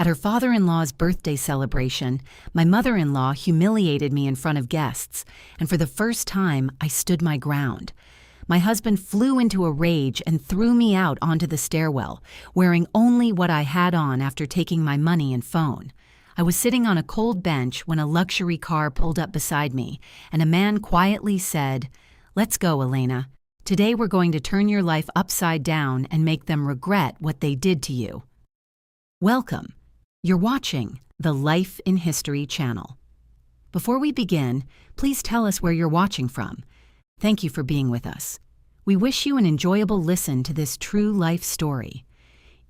At her father-in-law's birthday celebration, my mother-in-law humiliated me in front of guests, and for the first time, I stood my ground. My husband flew into a rage and threw me out onto the stairwell, wearing only what I had on after taking my money and phone. I was sitting on a cold bench when a luxury car pulled up beside me, and a man quietly said, "Let's go, Elena. Today we're going to turn your life upside down and make them regret what they did to you." Welcome. You're watching the Life in History channel. Before we begin, please tell us where you're watching from. Thank you for being with us. We wish you an enjoyable listen to this true life story.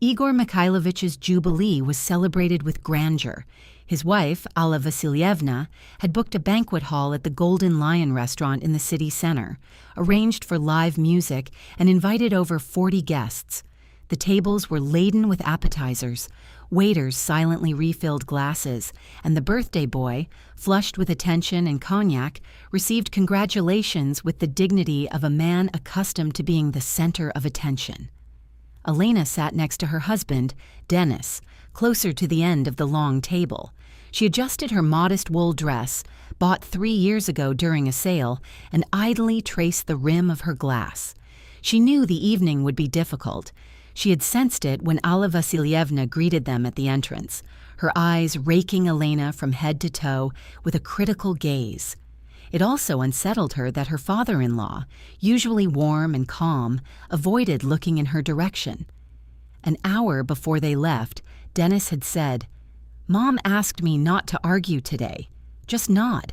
Igor Mikhailovich's jubilee was celebrated with grandeur. His wife, Alla Vassilievna, had booked a banquet hall at the Golden Lion restaurant in the city center, arranged for live music, and invited over 40 guests. The tables were laden with appetizers. Waiters silently refilled glasses, and the birthday boy, flushed with attention and cognac, received congratulations with the dignity of a man accustomed to being the center of attention. Elena sat next to her husband, Denis, closer to the end of the long table. She adjusted her modest wool dress, bought 3 years ago during a sale, and idly traced the rim of her glass. She knew the evening would be difficult. She had sensed it when Alla Vassilievna greeted them at the entrance, her eyes raking Elena from head to toe with a critical gaze. It also unsettled her that her father-in-law, usually warm and calm, avoided looking in her direction. An hour before they left, Denis had said, "Mom asked me not to argue today. Just nod."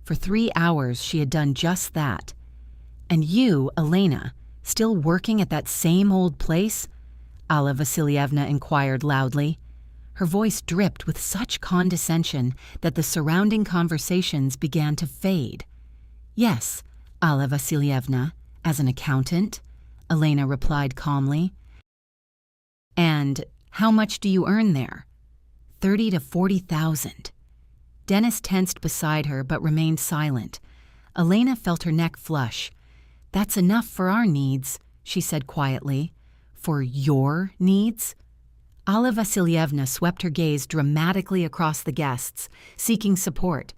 For 3 hours she had done just that. "And you, Elena, still working at that same old place?" Alla Vassilievna inquired loudly. Her voice dripped with such condescension that the surrounding conversations began to fade. "Yes, Alla Vassilievna, as an accountant," Elena replied calmly. "And how much do you earn there?" 30 to 40,000. Denis tensed beside her but remained silent. Elena felt her neck flush. "That's enough for our needs," she said quietly. "For your needs?" Alla Vassilievna swept her gaze dramatically across the guests, seeking support.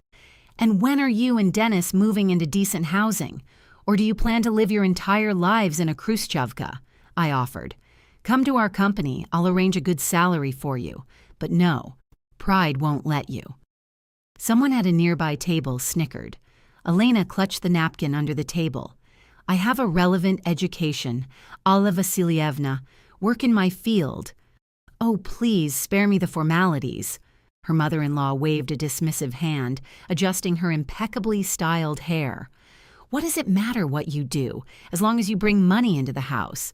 "And when are you and Denis moving into decent housing? Or do you plan to live your entire lives in a Khrushchevka?" I offered. "Come to our company, I'll arrange a good salary for you. But no, pride won't let you." Someone at a nearby table snickered. Elena clutched the napkin under the table. "I have a relevant education, Alla Vassilievna, work in my field." "Oh, please spare me the formalities." Her mother-in-law waved a dismissive hand, adjusting her impeccably styled hair. "What does it matter what you do, as long as you bring money into the house?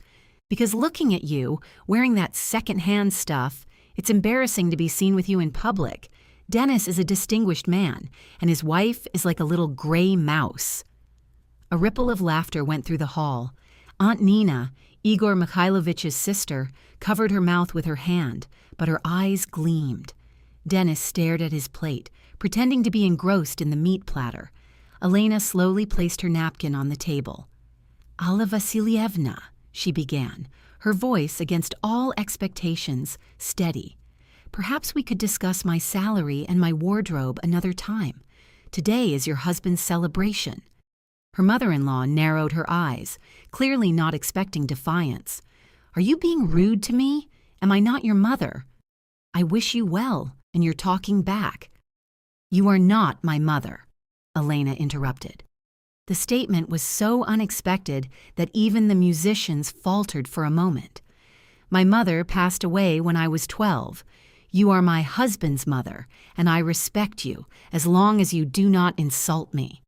Because looking at you, wearing that second-hand stuff, it's embarrassing to be seen with you in public. Denis is a distinguished man, and his wife is like a little gray mouse." A ripple of laughter went through the hall. Aunt Nina, Igor Mikhailovich's sister, covered her mouth with her hand, but her eyes gleamed. Denis stared at his plate, pretending to be engrossed in the meat platter. Elena slowly placed her napkin on the table. "Alla Vassilievna," she began, her voice, against all expectations, steady. "Perhaps we could discuss my salary and my wardrobe another time. Today is your husband's celebration." Her mother-in-law narrowed her eyes, clearly not expecting defiance. "Are you being rude to me? Am I not your mother?" "I wish you well, and you're talking back." "You are not my mother," Elena interrupted. The statement was so unexpected that even the musicians faltered for a moment. "My mother passed away when I was 12. You are my husband's mother, and I respect you as long as you do not insult me."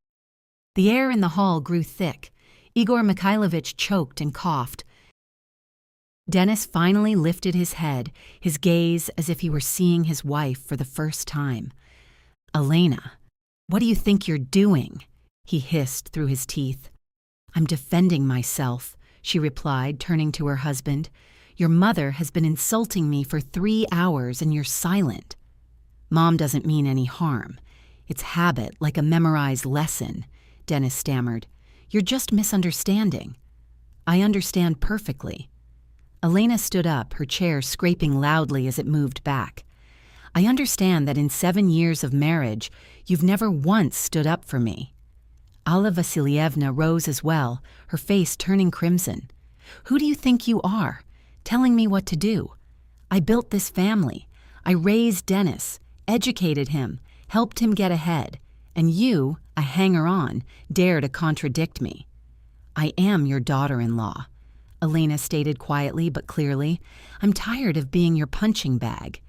The air in the hall grew thick. Igor Mikhailovich choked and coughed. Denis finally lifted his head, his gaze as if he were seeing his wife for the first time. "Elena, what do you think you're doing?" he hissed through his teeth. "I'm defending myself," she replied, turning to her husband. "Your mother has been insulting me for 3 hours and you're silent." "Mom doesn't mean any harm. It's habit, like a memorized lesson," Denis stammered. "You're just misunderstanding." "I understand perfectly." Elena stood up, her chair scraping loudly as it moved back. I understand that in 7 years of marriage, you've never once stood up for me." Alla Vasilievna rose as well, her face turning crimson. "Who do you think you are, telling me what to do? I built this family. I raised Dennis, educated him, helped him get ahead, and you, a hanger-on, dare to contradict me." "I am your daughter-in-law," Elena stated quietly but clearly. "I'm tired of being your punching bag."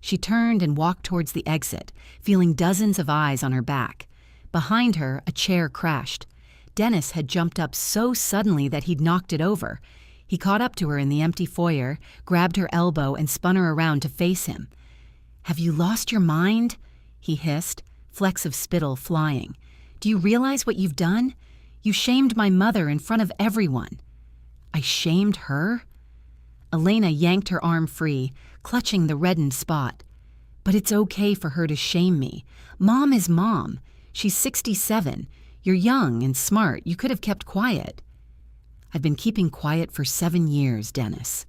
She turned and walked towards the exit, feeling dozens of eyes on her back. Behind her, a chair crashed. Dennis had jumped up so suddenly that he'd knocked it over. He caught up to her in the empty foyer, grabbed her elbow, and spun her around to face him. "Have you lost your mind?" he hissed, flecks of spittle flying. "Do you realize what you've done? You shamed my mother in front of everyone." "I shamed her?" Elena yanked her arm free, clutching the reddened spot. "But it's okay for her to shame me. Mom is Mom. She's 67. You're young and smart. You could have kept quiet." "I've been keeping quiet for 7 years, Dennis."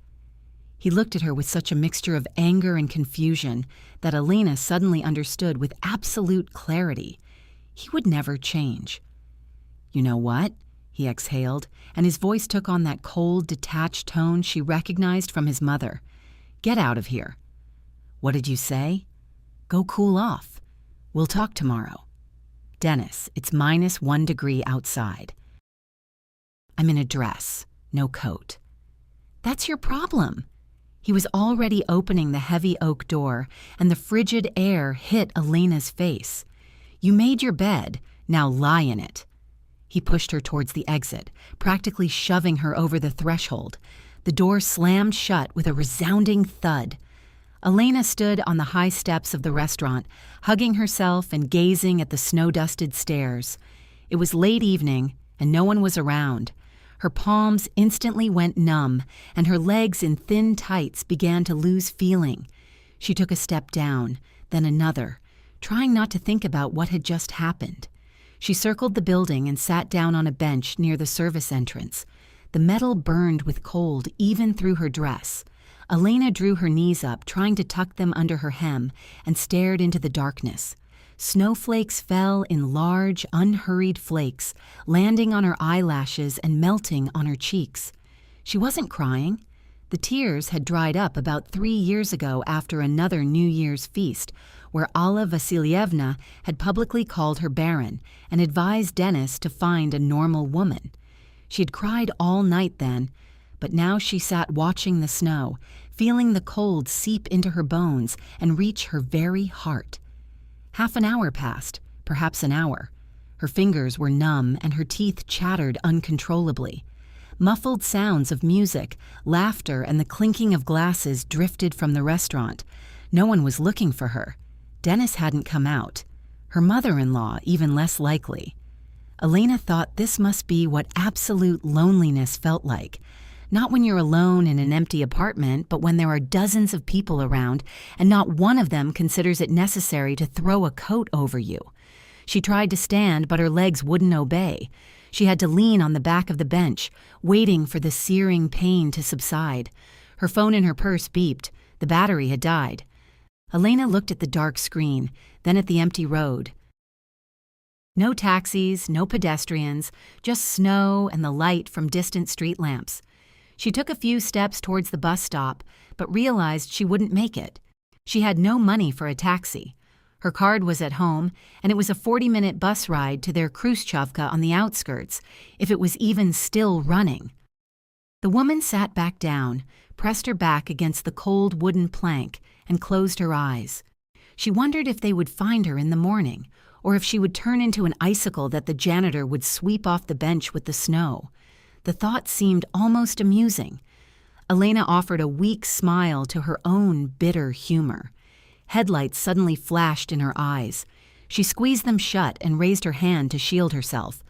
He looked at her with such a mixture of anger and confusion that Elena suddenly understood with absolute clarity. He would never change. "You know what?" he exhaled, and his voice took on that cold, detached tone she recognized from his mother. "Get out of here." "What did you say?" "Go cool off. We'll talk tomorrow." "Dennis, it's -1 degree outside." "I'm in a dress, no coat." "That's your problem." He was already opening the heavy oak door, and the frigid air hit Elena's face. "You made your bed, now lie in it." He pushed her towards the exit, practically shoving her over the threshold. The door slammed shut with a resounding thud. Elena stood on the high steps of the restaurant, hugging herself and gazing at the snow-dusted stairs. It was late evening, and no one was around. Her palms instantly went numb, and her legs in thin tights began to lose feeling. She took a step down, then another, trying not to think about what had just happened. She circled the building and sat down on a bench near the service entrance. The metal burned with cold even through her dress. Elena drew her knees up, trying to tuck them under her hem, and stared into the darkness. Snowflakes fell in large, unhurried flakes, landing on her eyelashes and melting on her cheeks. She wasn't crying. The tears had dried up about 3 years ago after another New Year's feast, where Alla Vasilievna had publicly called her barren and advised Dennis to find a normal woman. She had cried all night then, but now she sat watching the snow, feeling the cold seep into her bones and reach her very heart. Half an hour passed, perhaps an hour. Her fingers were numb and her teeth chattered uncontrollably. Muffled sounds of music, laughter, and the clinking of glasses drifted from the restaurant. No one was looking for her. Dennis hadn't come out. Her mother-in-law, even less likely. Elena thought this must be what absolute loneliness felt like. Not when you're alone in an empty apartment, but when there are dozens of people around, and not one of them considers it necessary to throw a coat over you. She tried to stand, but her legs wouldn't obey. She had to lean on the back of the bench, waiting for the searing pain to subside. Her phone in her purse beeped. The battery had died. Elena looked at the dark screen, then at the empty road. No taxis, no pedestrians, just snow and the light from distant street lamps. She took a few steps towards the bus stop, but realized she wouldn't make it. She had no money for a taxi. Her card was at home, and it was a 40-minute bus ride to their Khrushchevka on the outskirts, if it was even still running. The woman sat back down, pressed her back against the cold wooden plank, and closed her eyes. She wondered if they would find her in the morning, or if she would turn into an icicle that the janitor would sweep off the bench with the snow. The thought seemed almost amusing. Elena offered a weak smile to her own bitter humor. Headlights suddenly flashed in her eyes. She squeezed them shut and raised her hand to shield herself.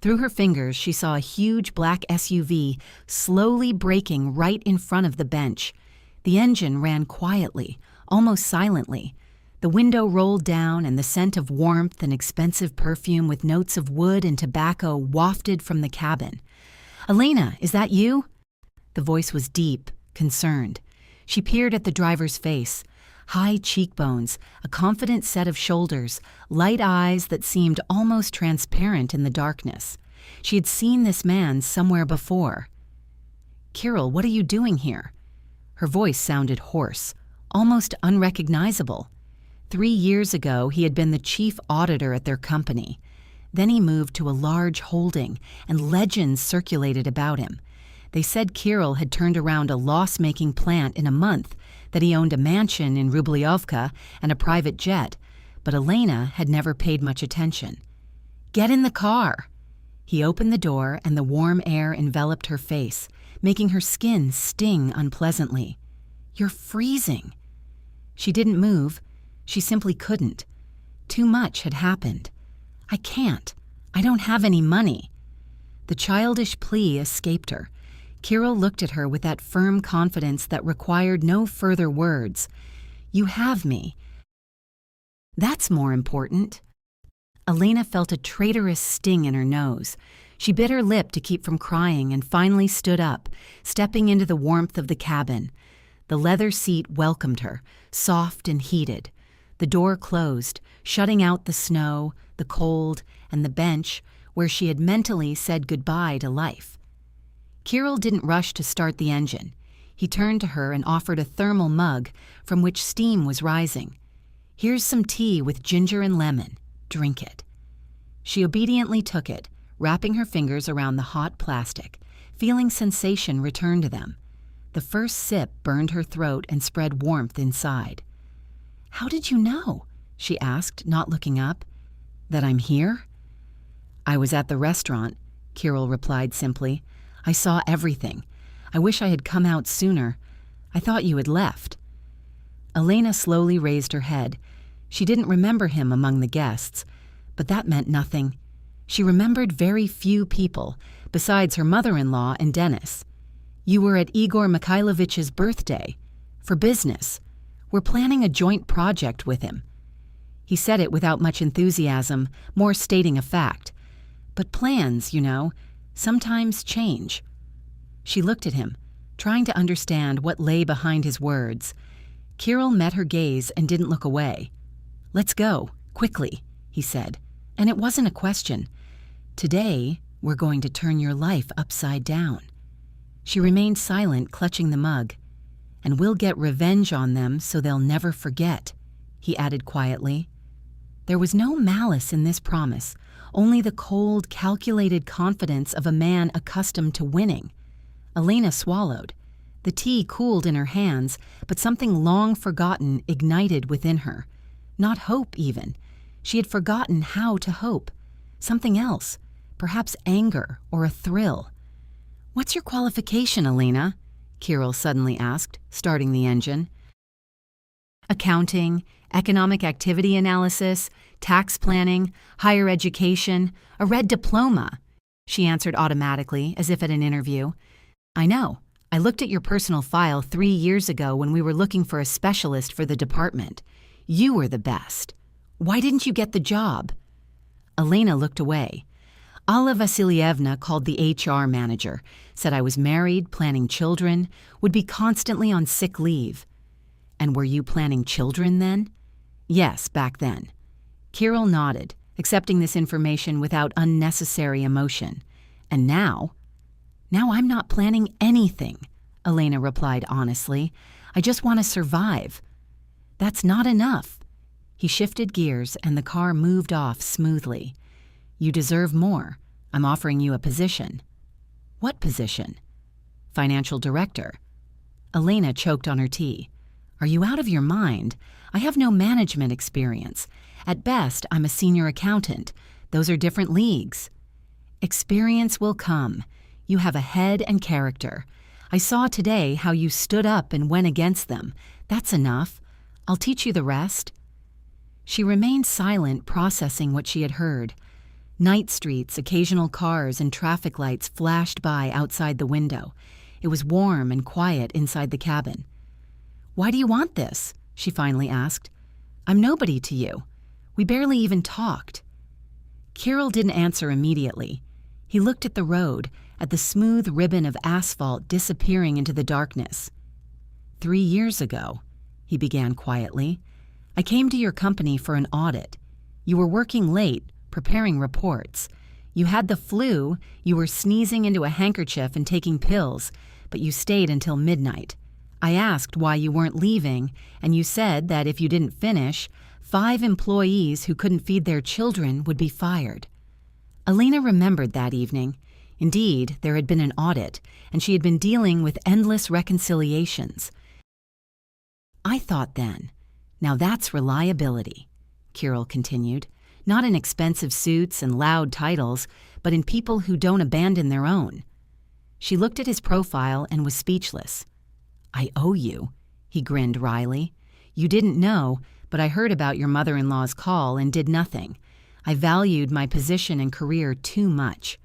Through her fingers, she saw a huge black SUV slowly braking right in front of the bench. The engine ran quietly, almost silently. The window rolled down, and the scent of warmth and expensive perfume with notes of wood and tobacco wafted from the cabin. "Elena, is that you?" The voice was deep, concerned. She peered at the driver's face. High cheekbones, a confident set of shoulders, light eyes that seemed almost transparent in the darkness. She had seen this man somewhere before. "Kirill, what are you doing here?" Her voice sounded hoarse, almost unrecognizable. 3 years ago, he had been the chief auditor at their company. Then he moved to a large holding, and legends circulated about him. They said Kirill had turned around a loss-making plant in a month, that he owned a mansion in Rubliovka and a private jet, but Elena had never paid much attention. "Get in the car!" He opened the door, and the warm air enveloped her face, making her skin sting unpleasantly. "You're freezing." She didn't move. She simply couldn't. Too much had happened. "I can't. I don't have any money." The childish plea escaped her. Kirill looked at her with that firm confidence that required no further words. "You have me. That's more important." Elena felt a traitorous sting in her nose. She bit her lip to keep from crying and finally stood up, stepping into the warmth of the cabin. The leather seat welcomed her, soft and heated. The door closed, shutting out the snow, the cold, and the bench where she had mentally said goodbye to life. Kirill didn't rush to start the engine. He turned to her and offered a thermal mug from which steam was rising. "Here's some tea with ginger and lemon. Drink it." She obediently took it, wrapping her fingers around the hot plastic, feeling sensation return to them. The first sip burned her throat and spread warmth inside. "How did you know?" she asked, not looking up. "That I'm here?" "I was at the restaurant," Kirill replied simply. "I saw everything. I wish I had come out sooner. I thought you had left." Elena slowly raised her head. She didn't remember him among the guests, but that meant nothing. She remembered very few people, besides her mother-in-law and Dennis. "You were at Igor Mikhailovich's birthday. For business. We're planning a joint project with him." He said it without much enthusiasm, more stating a fact. But plans, sometimes change. She looked at him, trying to understand what lay behind his words. Kirill met her gaze and didn't look away. "Let's go, quickly," he said, and it wasn't a question. "Today, we're going to turn your life upside down." She remained silent, clutching the mug. "And we'll get revenge on them so they'll never forget," he added quietly. There was no malice in this promise, only the cold, calculated confidence of a man accustomed to winning. Elena swallowed. The tea cooled in her hands, but something long forgotten ignited within her. Not hope, even. She had forgotten how to hope. Something else, perhaps anger or a thrill. "What's your qualification, Elena?" Kirill suddenly asked, starting the engine. "Accounting, economic activity analysis, tax planning, higher education, a red diploma," she answered automatically, as if at an interview. "I know. I looked at your personal file 3 years ago when we were looking for a specialist for the department. You were the best. Why didn't you get the job?" Elena looked away. Alla Vasilievna called the HR manager, said I was married, planning children, would be constantly on sick leave. "And were you planning children then?" "Yes, back then." Kirill nodded, accepting this information without unnecessary emotion. "And now?" "Now I'm not planning anything," Elena replied honestly. "I just want to survive." "That's not enough." He shifted gears and the car moved off smoothly. "You deserve more. I'm offering you a position." "What position?" "Financial director." Elena choked on her tea. "Are you out of your mind? I have no management experience. At best, I'm a senior accountant. Those are different leagues." "Experience will come. You have a head and character. I saw today how you stood up and went against them. That's enough. I'll teach you the rest." She remained silent, processing what she had heard. Night streets, occasional cars, and traffic lights flashed by outside the window. It was warm and quiet inside the cabin. "Why do you want this?" she finally asked. "I'm nobody to you. We barely even talked." Kirill didn't answer immediately. He looked at the road, at the smooth ribbon of asphalt disappearing into the darkness. 3 years ago, he began quietly. "I came to your company for an audit. You were working late, preparing reports. You had the flu, you were sneezing into a handkerchief and taking pills, but you stayed until midnight. I asked why you weren't leaving, and you said that if you didn't finish, 5 employees who couldn't feed their children would be fired." Elena remembered that evening. Indeed, there had been an audit, and she had been dealing with endless reconciliations. "I thought then, now that's reliability," Kirill continued, "not in expensive suits and loud titles, but in people who don't abandon their own." She looked at his profile and was speechless. "I owe you," he grinned wryly. "You didn't know, but I heard about your mother-in-law's call and did nothing. I valued my position and career too much."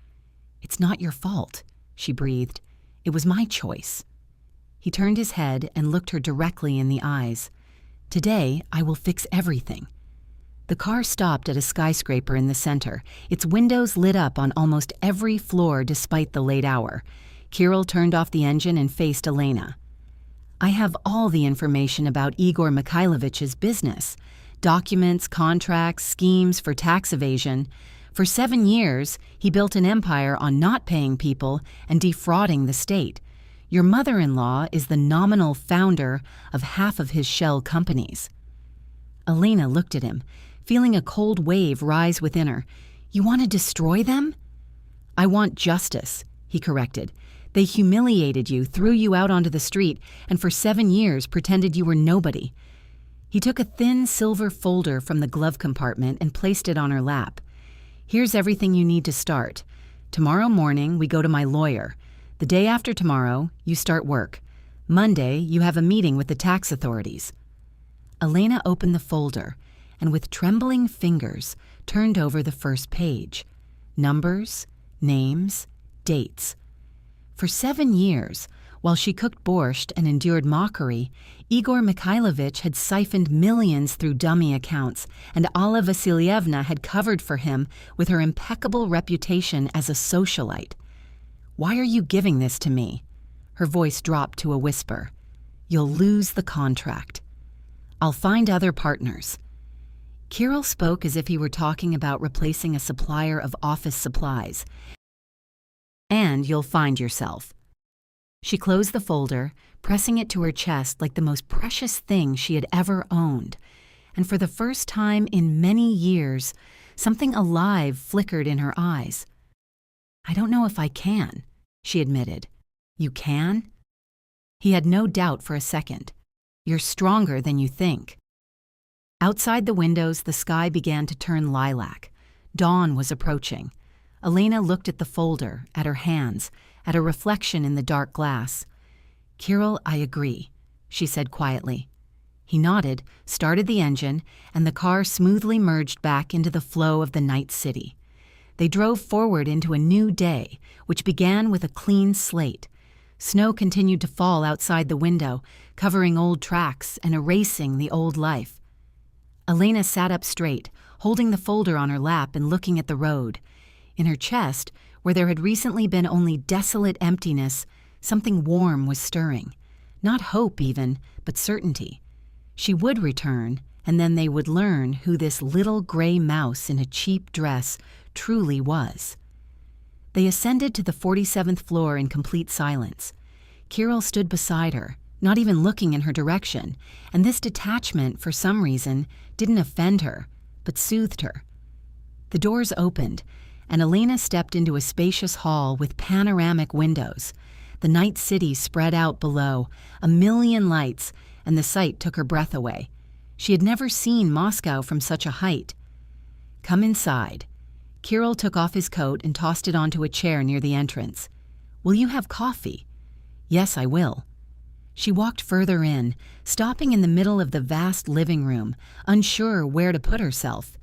"It's not your fault," she breathed. "It was my choice." He turned his head and looked her directly in the eyes. "Today, I will fix everything." The car stopped at a skyscraper in the center, its windows lit up on almost every floor despite the late hour. Kirill turned off the engine and faced Elena. "I have all the information about Igor Mikhailovich's business. Documents, contracts, schemes for tax evasion. For 7 years, he built an empire on not paying people and defrauding the state. Your mother-in-law is the nominal founder of half of his shell companies." Elena looked at him, feeling a cold wave rise within her. "You want to destroy them?" "I want justice," he corrected. "They humiliated you, threw you out onto the street, and for 7 years pretended you were nobody." He took a thin silver folder from the glove compartment and placed it on her lap. "Here's everything you need to start. Tomorrow morning, we go to my lawyer. The day after tomorrow, you start work. Monday, you have a meeting with the tax authorities." Elena opened the folder and with trembling fingers turned over the first page. Numbers, names, dates. For 7 years, while she cooked borscht and endured mockery, Igor Mikhailovich had siphoned millions through dummy accounts, and Alla Vassilievna had covered for him with her impeccable reputation as a socialite. "Why are you giving this to me?" Her voice dropped to a whisper. "You'll lose the contract." "I'll find other partners." Kirill spoke as if he were talking about replacing a supplier of office supplies. "And you'll find yourself." She closed the folder, pressing it to her chest like the most precious thing she had ever owned. And for the first time in many years, something alive flickered in her eyes. "I don't know if I can," she admitted. "You can?" He had no doubt for a second. "You're stronger than you think." Outside the windows, the sky began to turn lilac. Dawn was approaching. Elena looked at the folder, at her hands, at a reflection in the dark glass. "Kirill, I agree," she said quietly. He nodded, started the engine, and the car smoothly merged back into the flow of the night city. They drove forward into a new day, which began with a clean slate. Snow continued to fall outside the window, covering old tracks and erasing the old life. Elena sat up straight, holding the folder on her lap and looking at the road. In her chest, where there had recently been only desolate emptiness, something warm was stirring. Not hope even, but certainty. She would return, and then they would learn who this little gray mouse in a cheap dress truly was. They ascended to the 47th floor in complete silence. Kirill stood beside her, not even looking in her direction, and this detachment, for some reason, didn't offend her, but soothed her. The doors opened, and Elena stepped into a spacious hall with panoramic windows. The night city spread out below, a million lights, and the sight took her breath away. She had never seen Moscow from such a height. "Come inside." Kirill took off his coat and tossed it onto a chair near the entrance. "Will you have coffee?" "Yes, I will." She walked further in, stopping in the middle of the vast living room, unsure where to put herself.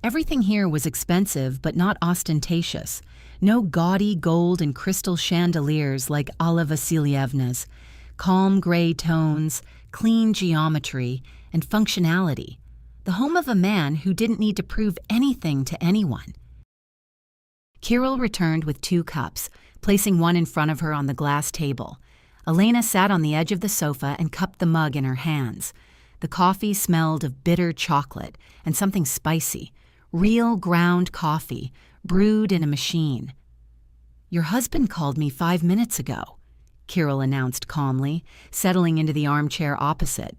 Everything here was expensive but not ostentatious. No gaudy gold and crystal chandeliers like Alla Vassilievna's. Calm gray tones, clean geometry, and functionality. The home of a man who didn't need to prove anything to anyone. Kirill returned with 2 cups, placing one in front of her on the glass table. Elena sat on the edge of the sofa and cupped the mug in her hands. The coffee smelled of bitter chocolate and something spicy. Real ground coffee, brewed in a machine. "Your husband called me 5 minutes ago," Kirill announced calmly, settling into the armchair opposite.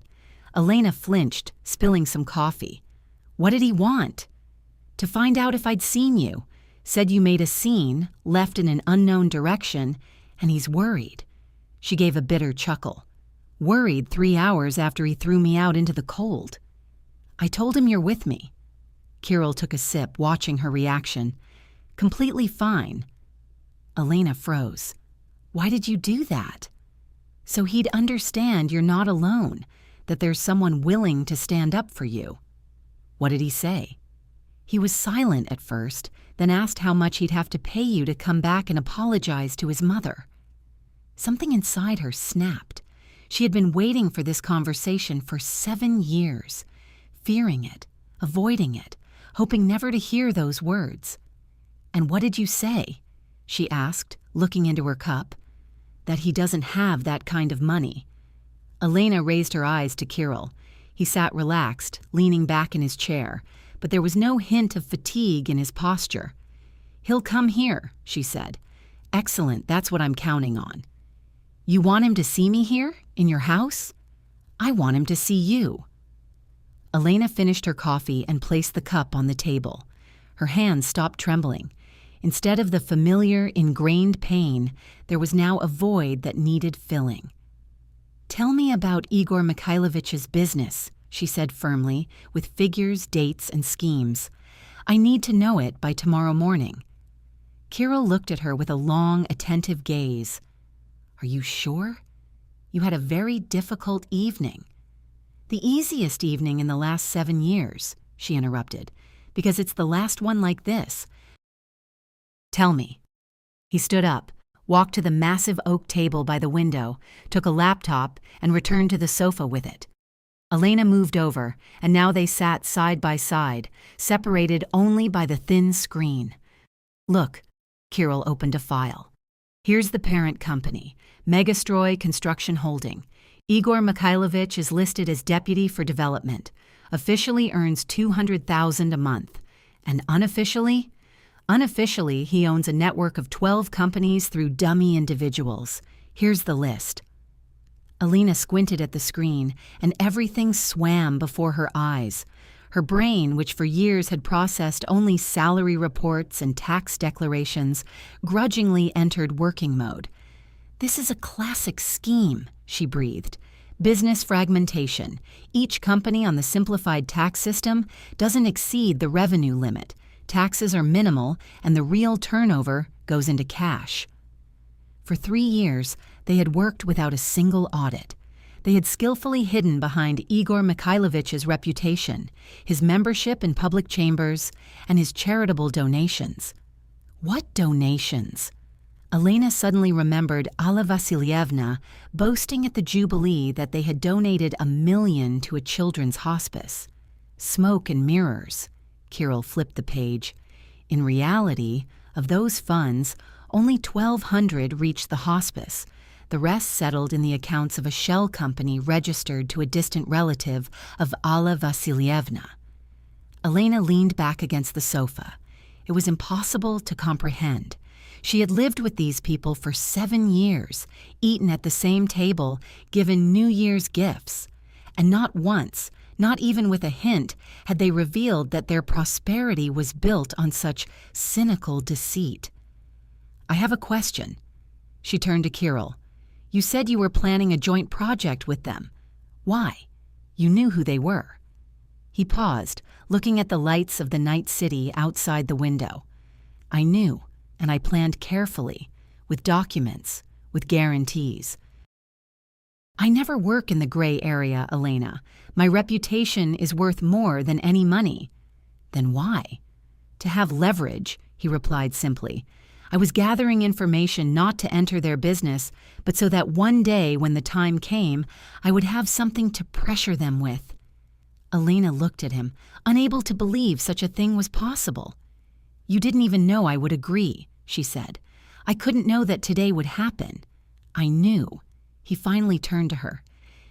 Elena flinched, spilling some coffee. "What did he want?" "To find out if I'd seen you. Said you made a scene, left in an unknown direction, and he's worried." She gave a bitter chuckle. "Worried 3 hours after he threw me out into the cold." "I told him you're with me." Kirill took a sip, watching her reaction. "Completely fine." Elena froze. "Why did you do that?" "So he'd understand you're not alone, that there's someone willing to stand up for you." "What did he say?" "He was silent at first, then asked how much he'd have to pay you to come back and apologize to his mother." Something inside her snapped. She had been waiting for this conversation for 7 years, fearing it, avoiding it, hoping never to hear those words. "And what did you say?" she asked, looking into her cup. "That he doesn't have that kind of money." Elena raised her eyes to Kirill. He sat relaxed, leaning back in his chair, but there was no hint of fatigue in his posture. "He'll come here," she said. "Excellent, that's what I'm counting on." "You want him to see me here, in your house?" "I want him to see you." Elena finished her coffee and placed the cup on the table. Her hands stopped trembling. Instead of the familiar, ingrained pain, there was now a void that needed filling. "Tell me about Igor Mikhailovich's business," she said firmly, with figures, dates, and schemes. "I need to know it by tomorrow morning." Kirill looked at her with a long, attentive gaze. "Are you sure? You had a very difficult evening." "The easiest evening in the last 7 years," she interrupted, "because it's the last one like this." "Tell me." He stood up, walked to the massive oak table by the window, took a laptop, and returned to the sofa with it. Elena moved over, and now they sat side by side, separated only by the thin screen. "Look," Kirill opened a file. "Here's the parent company, Megastroy Construction Holding. Igor Mikhailovich is listed as Deputy for Development. Officially earns $200,000 a month. And unofficially? Unofficially, he owns a network of 12 companies through dummy individuals. Here's the list." Elena squinted at the screen, and everything swam before her eyes. Her brain, which for years had processed only salary reports and tax declarations, grudgingly entered working mode. "This is a classic scheme," she breathed. "Business fragmentation. Each company on the simplified tax system doesn't exceed the revenue limit. Taxes are minimal, and the real turnover goes into cash." For 3 years, they had worked without a single audit. They had skillfully hidden behind Igor Mikhailovich's reputation, his membership in public chambers, and his charitable donations. What donations? Elena suddenly remembered Alla Vassilievna boasting at the Jubilee that they had donated $1 million to a children's hospice. Smoke and mirrors. Kirill flipped the page. In reality, of those funds, only 1,200 reached the hospice. The rest settled in the accounts of a shell company registered to a distant relative of Alla Vassilievna. Elena leaned back against the sofa. It was impossible to comprehend. She had lived with these people for 7 years, eaten at the same table, given New Year's gifts. And not once, not even with a hint, had they revealed that their prosperity was built on such cynical deceit. "I have a question." She turned to Kirill. "You said you were planning a joint project with them. Why? You knew who they were." He paused, looking at the lights of the night city outside the window. "I knew, and I planned carefully, with documents, with guarantees." "I never work in the gray area, Elena. My reputation is worth more than any money." "Then why?" "To have leverage," he replied simply. "I was gathering information not to enter their business, but so that one day when the time came, I would have something to pressure them with." Elena looked at him, unable to believe such a thing was possible. "You didn't even know I would agree," she said. "I couldn't know that today would happen. I knew." He finally turned to her.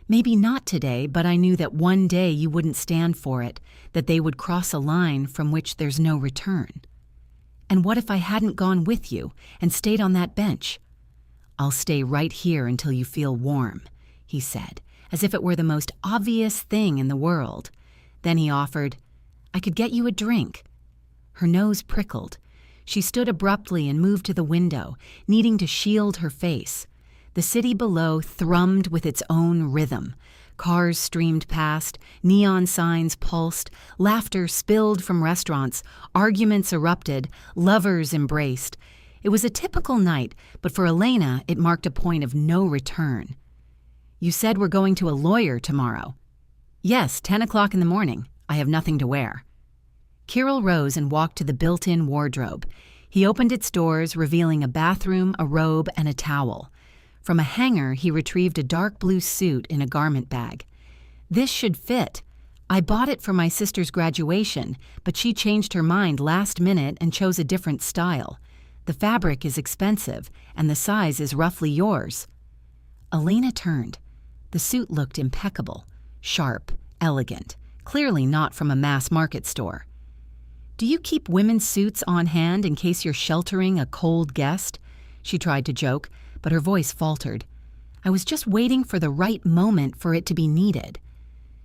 Maybe not today, but I knew that one day you wouldn't stand for it, that they would cross a line from which there's no return. And what if I hadn't gone with you and stayed on that bench? I'll stay right here until you feel warm, he said, as if it were the most obvious thing in the world. Then he offered, I could get you a drink. Her nose prickled. She stood abruptly and moved to the window, needing to shield her face. The city below thrummed with its own rhythm. Cars streamed past, neon signs pulsed, laughter spilled from restaurants, arguments erupted, lovers embraced. It was a typical night, but for Elena it marked a point of no return. You said we're going to a lawyer tomorrow. Yes, 10 o'clock in the morning. I have nothing to wear. Kirill rose and walked to the built-in wardrobe. He opened its doors, revealing a bathroom, a robe, and a towel. From a hanger, he retrieved a dark blue suit in a garment bag. This should fit. I bought it for my sister's graduation, but she changed her mind last minute and chose a different style. The fabric is expensive, and the size is roughly yours. Elena turned. The suit looked impeccable, sharp, elegant, clearly not from a mass market store. Do you keep women's suits on hand in case you're sheltering a cold guest? She tried to joke, but her voice faltered. I was just waiting for the right moment for it to be needed.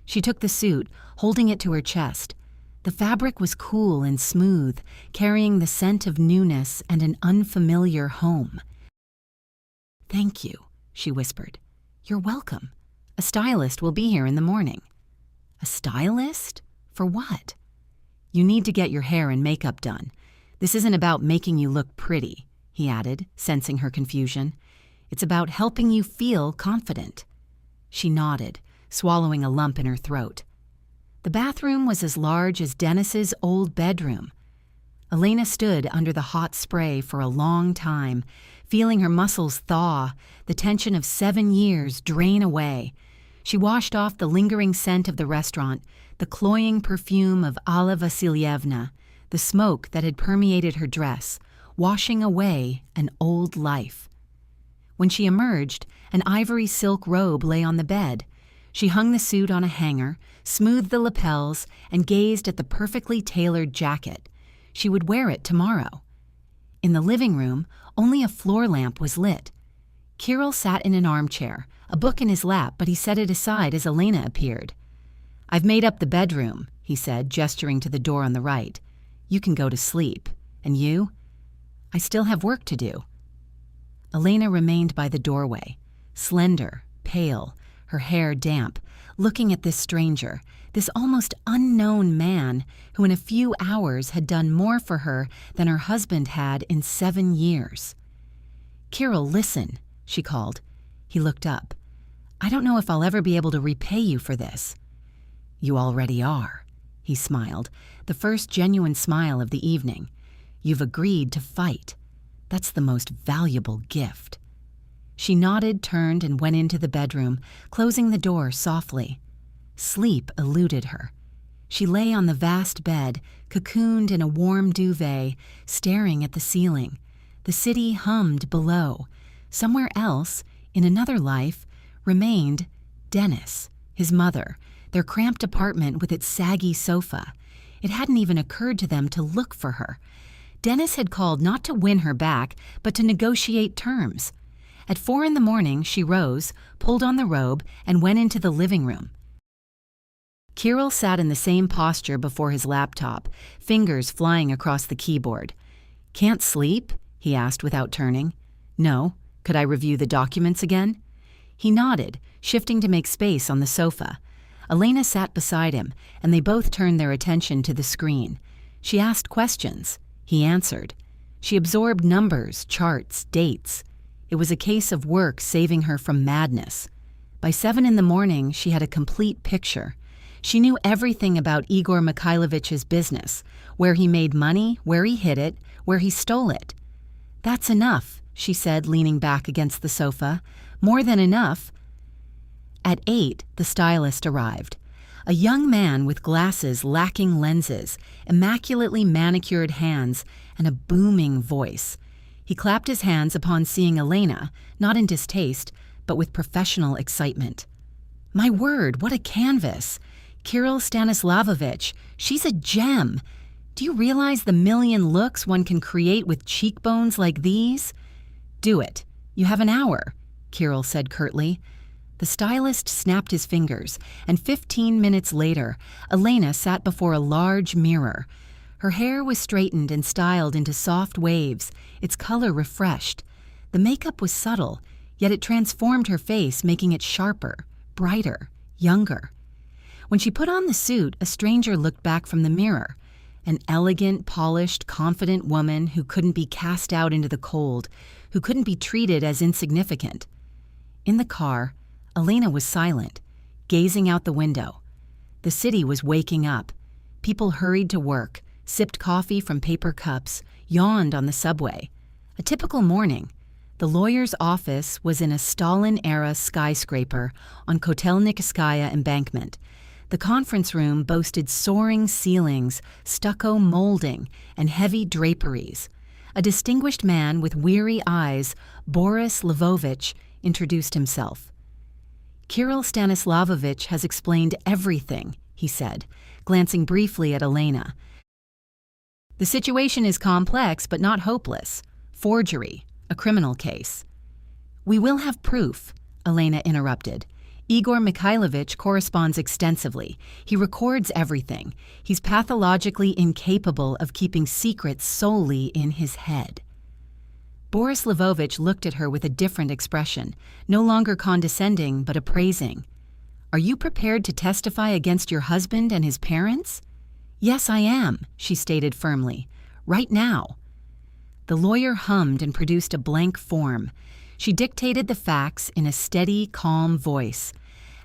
She took the suit, holding it to her chest. The fabric was cool and smooth, carrying the scent of newness and an unfamiliar home. Thank you, she whispered. You're welcome. A stylist will be here in the morning. A stylist? For what? You need to get your hair and makeup done. This isn't about making you look pretty, he added, sensing her confusion. It's about helping you feel confident. She nodded, swallowing a lump in her throat. The bathroom was as large as Dennis's old bedroom. Elena stood under the hot spray for a long time, feeling her muscles thaw, the tension of 7 years drain away. She washed off the lingering scent of the restaurant, the cloying perfume of Alla Vasilyevna, the smoke that had permeated her dress, washing away an old life. When she emerged, an ivory silk robe lay on the bed. She hung the suit on a hanger, smoothed the lapels, and gazed at the perfectly tailored jacket. She would wear it tomorrow. In the living room, only a floor lamp was lit. Kirill sat in an armchair, a book in his lap, but he set it aside as Elena appeared. I've made up the bedroom, he said, gesturing to the door on the right. You can go to sleep. And you? I still have work to do. Elena remained by the doorway, slender, pale, her hair damp, looking at this stranger, this almost unknown man who in a few hours had done more for her than her husband had in 7 years. Kirill, listen, she called. He looked up. I don't know if I'll ever be able to repay you for this. You already are, he smiled, the first genuine smile of the evening. You've agreed to fight. That's the most valuable gift. She nodded, turned, and went into the bedroom, closing the door softly. Sleep eluded her. She lay on the vast bed, cocooned in a warm duvet, staring at the ceiling. The city hummed below. Somewhere else, in another life, remained Dennis, his mother, their cramped apartment with its saggy sofa. It hadn't even occurred to them to look for her. Dennis had called not to win her back, but to negotiate terms. At 4 a.m, she rose, pulled on the robe, and went into the living room. Kirill sat in the same posture before his laptop, fingers flying across the keyboard. Can't sleep? He asked without turning. No. Could I review the documents again? He nodded, shifting to make space on the sofa. Elena sat beside him, and they both turned their attention to the screen. She asked questions. He answered. She absorbed numbers, charts, dates. It was a case of work saving her from madness. By 7 a.m, she had a complete picture. She knew everything about Igor Mikhailovich's business, where he made money, where he hid it, where he stole it. That's enough, she said, leaning back against the sofa. More than enough. At 8, the stylist arrived. A young man with glasses lacking lenses, immaculately manicured hands, and a booming voice. He clapped his hands upon seeing Elena, not in distaste, but with professional excitement. My word, what a canvas. Kirill Stanislavovich, she's a gem. Do you realize the million looks one can create with cheekbones like these? Do it. You have an hour, Kirill said curtly. The stylist snapped his fingers, and 15 minutes later, Elena sat before a large mirror. Her hair was straightened and styled into soft waves, its color refreshed. The makeup was subtle, yet it transformed her face, making it sharper, brighter, younger. When she put on the suit, a stranger looked back from the mirror. An elegant, polished, confident woman who couldn't be cast out into the cold, who couldn't be treated as insignificant. In the car, Elena was silent, gazing out the window. The city was waking up. People hurried to work, sipped coffee from paper cups, yawned on the subway. A typical morning. The lawyer's office was in a Stalin-era skyscraper on Kotelnikskaya embankment. The conference room boasted soaring ceilings, stucco molding, and heavy draperies. A distinguished man with weary eyes, Boris Lvovich, introduced himself. Kirill Stanislavovich has explained everything, he said, glancing briefly at Elena. The situation is complex but not hopeless. Forgery, a criminal case. We will have proof, Elena interrupted. Igor Mikhailovich corresponds extensively. He records everything. He's pathologically incapable of keeping secrets solely in his head. Boris Lvovich looked at her with a different expression, no longer condescending but appraising. Are you prepared to testify against your husband and his parents? Yes, I am, she stated firmly. Right now. The lawyer hummed and produced a blank form. She dictated the facts in a steady, calm voice.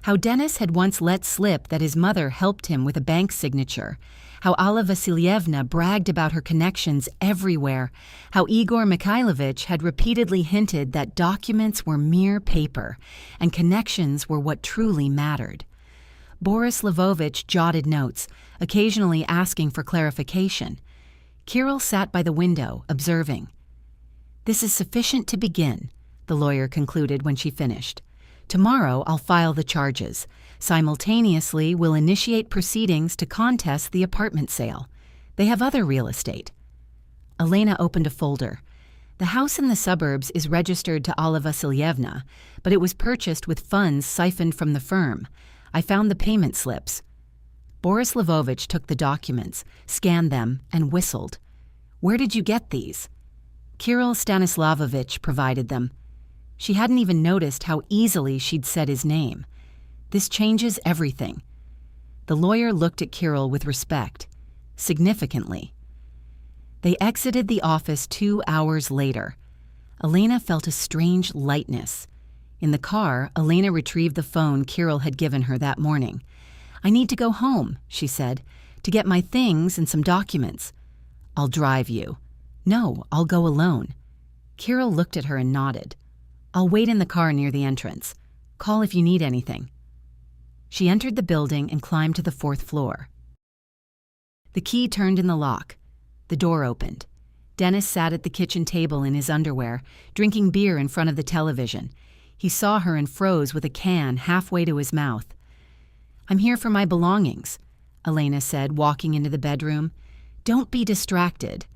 How Denis had once let slip that his mother helped him with a bank signature. How Alla Vasilievna bragged about her connections everywhere. How Igor Mikhailovich had repeatedly hinted that documents were mere paper and connections were what truly mattered. Boris Lvovich jotted notes, occasionally asking for clarification. Kirill sat by the window, observing. This is sufficient to begin, the lawyer concluded when she finished. Tomorrow I'll file the charges. Simultaneously, we'll initiate proceedings to contest the apartment sale. They have other real estate. Elena opened a folder. The house in the suburbs is registered to Alla Vasilievna, but it was purchased with funds siphoned from the firm. I found the payment slips. Boris Lvovich took the documents, scanned them, and whistled. Where did you get these? Kirill Stanislavovich provided them. She hadn't even noticed how easily she'd said his name. This changes everything. The lawyer looked at Kirill with respect, significantly. They exited the office 2 hours later. Elena felt a strange lightness. In the car, Elena retrieved the phone Kirill had given her that morning. I need to go home, she said, to get my things and some documents. I'll drive you. No, I'll go alone. Kirill looked at her and nodded. I'll wait in the car near the entrance. Call if you need anything. She entered the building and climbed to the 4th floor. The key turned in the lock. The door opened. Denis sat at the kitchen table in his underwear, drinking beer in front of the television. He saw her and froze with a can halfway to his mouth. I'm here for my belongings, Elena said, walking into the bedroom. Don't be distracted.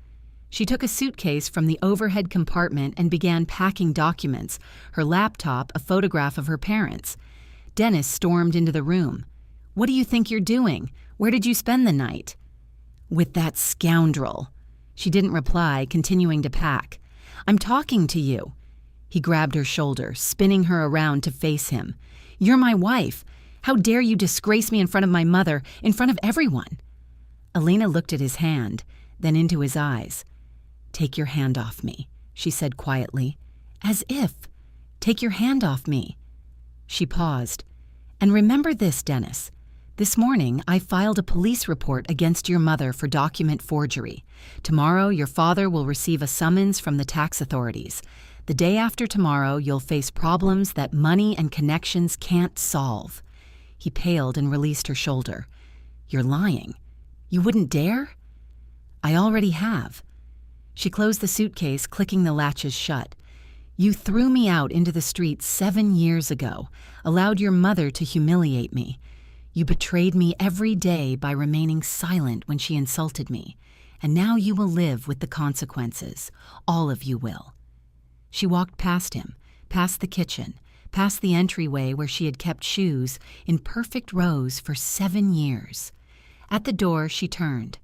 She took a suitcase from the overhead compartment and began packing documents, her laptop a photograph of her parents. Denis stormed into the room. What do you think you're doing? Where did you spend the night? With that scoundrel. She didn't reply, continuing to pack. I'm talking to you. He grabbed her shoulder, spinning her around to face him. You're my wife. How dare you disgrace me in front of my mother, in front of everyone? Elena looked at his hand, then into his eyes. Take your hand off me, she said quietly. As if. Take your hand off me. She paused. And remember this, Denis. This morning, I filed a police report against your mother for document forgery. Tomorrow, your father will receive a summons from the tax authorities. The day after tomorrow, you'll face problems that money and connections can't solve. He paled and released her shoulder. You're lying. You wouldn't dare? I already have. She closed the suitcase, clicking the latches shut. You threw me out into the streets 7 years ago, allowed your mother to humiliate me. You betrayed me every day by remaining silent when she insulted me, and now you will live with the consequences. All of you will." She walked past him, past the kitchen, past the entryway where she had kept shoes in perfect rows for 7 years. At the door, she turned.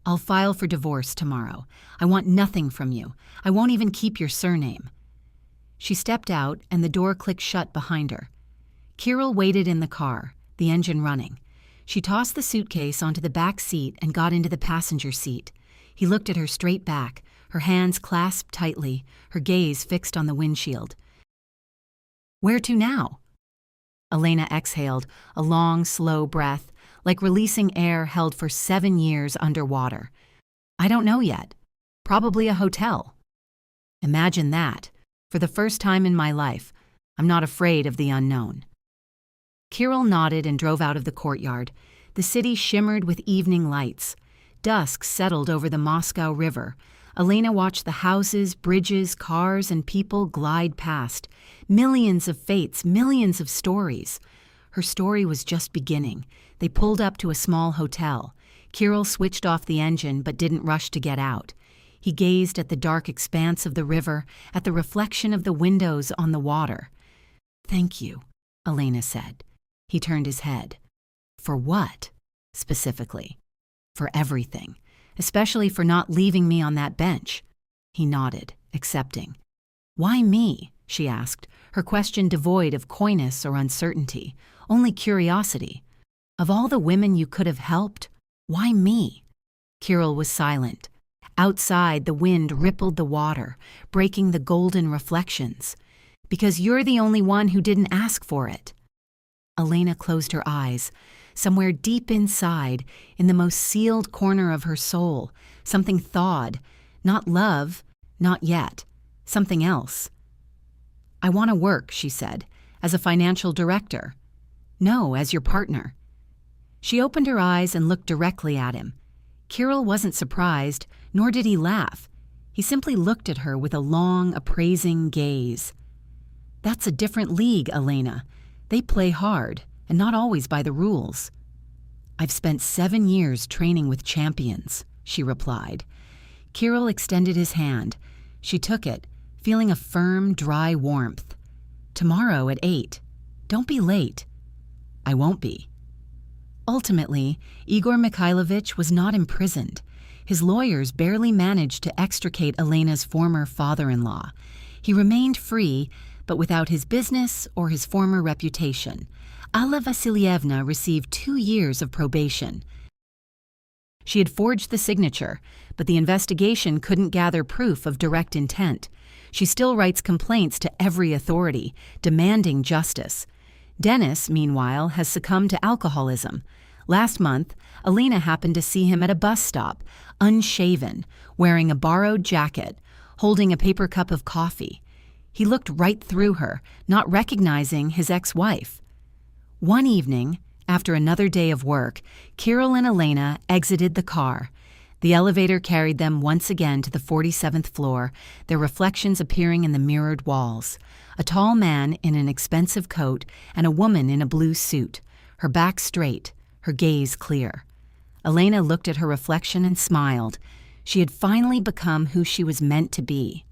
"I'll file for divorce tomorrow. I want nothing from you. I won't even keep your surname." She stepped out, and the door clicked shut behind her. Kirill waited in the car, the engine running. She tossed the suitcase onto the back seat and got into the passenger seat. He looked at her straight back, her hands clasped tightly, her gaze fixed on the windshield. "Where to now?" Elena exhaled, a long, slow breath, like releasing air held for 7 years underwater. "I don't know yet. Probably a hotel." Imagine that. For the first time in my life, I'm not afraid of the unknown. Kirill nodded and drove out of the courtyard. The city shimmered with evening lights. Dusk settled over the Moscow River. Elena watched the houses, bridges, cars, and people glide past. Millions of fates, millions of stories. Her story was just beginning. They pulled up to a small hotel. Kirill switched off the engine but didn't rush to get out. He gazed at the dark expanse of the river, at the reflection of the windows on the water. "Thank you," Elena said. He turned his head. "For what, specifically?" "For everything, especially for not leaving me on that bench." He nodded, accepting. "Why me?" she asked, her question devoid of coyness or uncertainty, only curiosity. "Of all the women you could have helped, why me?" Kirill was silent. Outside, the wind rippled the water, breaking the golden reflections. "Because you're the only one who didn't ask for it." Elena closed her eyes. Somewhere deep inside, in the most sealed corner of her soul, something thawed. Not love, not yet. Something else. "I want to work," she said, "as a financial director." "No, as your partner." She opened her eyes and looked directly at him. Kirill wasn't surprised, nor did he laugh. He simply looked at her with a long, appraising gaze. "That's a different league, Elena. They play hard, and not always by the rules." "I've spent 7 years training with champions," she replied. Kirill extended his hand. She took it, feeling a firm, dry warmth. "Tomorrow at 8. Don't be late." "I won't be." Ultimately, Igor Mikhailovich was not imprisoned. His lawyers barely managed to extricate Elena's former father-in-law. He remained free, but without his business or his former reputation. Alla Vassilievna received 2 years of probation. She had forged the signature, but the investigation couldn't gather proof of direct intent. She still writes complaints to every authority, demanding justice. Dennis, meanwhile, has succumbed to alcoholism. Last month, Elena happened to see him at a bus stop, unshaven, wearing a borrowed jacket, holding a paper cup of coffee. He looked right through her, not recognizing his ex-wife. One evening, after another day of work, Kirill and Elena exited the car. The elevator carried them once again to the 47th floor, their reflections appearing in the mirrored walls. A tall man in an expensive coat and a woman in a blue suit, her back straight, her gaze clear. Elena looked at her reflection and smiled. She had finally become who she was meant to be.